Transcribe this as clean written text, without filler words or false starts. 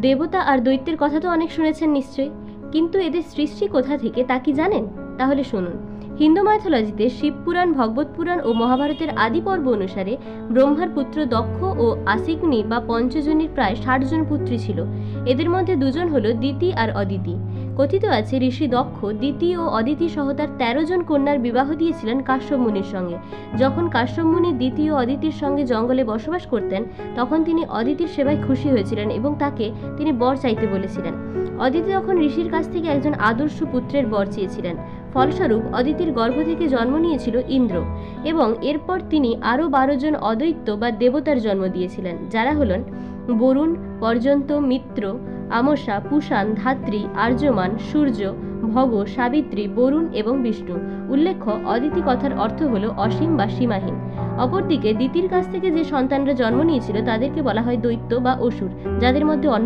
দেবতা আর দৈত্যের কথা তো অনেক শুনেছেন নিশ্চয়ই, কিন্তু এদের সৃষ্টি কোথা থেকে তা কি জানেন? তাহলে শুনুন। হিন্দু মাইথোলজিতে শিবপুরাণ, ভগবত পুরাণ ও মহাভারতের আদি পর্ব অনুসারে ব্রহ্মার পুত্র দক্ষ ও আশিগ্নি বা পঞ্চজনীর প্রায় ৬০ জন পুত্রী ছিল। এদের মধ্যে দুজন হল দিতি আর অদিতি। কথিত আছে ঋষি দক্ষ দিতি ও অদিতি সহ তার ১৩ জন কন্যার বিবাহ দিয়েছিলেন কাশ্যপ মুনির সঙ্গে। যখন কাশ্যপ মুনি দিতি ও অদিতির সঙ্গে জঙ্গলে বসবাস করতেন, তখন তিনি অদিতির সেবায় খুশি হয়েছিলেন এবং তাকে তিনি বর চাইতে বলেছিলেন। অদিতি তখন ঋষির কাছ থেকে একজন আদর্শ পুত্রের বর চেয়েছিলেন। ফলস্বরূপ অদিতির গর্ভ থেকে জন্ম নিয়েছিল ইন্দ্র, এবং এরপর তিনি আরও ১২ জন অদৈত্য বা দেবতার জন্ম দিয়েছিলেন, যারা হলেন বরুণ, পর্যন্ত, মিত্র, আমসা, পুষাণ, ধাত্রী, আর্যমান, সূর্য, ভগ, সাবিত্রী, বরুণ এবং বিষ্ণু। উল্লেখ্য, অদিতি কথার অর্থ হল অসীম বা সীমাহীন। অপরদিকে দিতির কাছ থেকে যে সন্তানরা জন্ম নিয়েছিল তাদেরকে বলা হয় দৈত্য বা অসুর, যাদের মধ্যে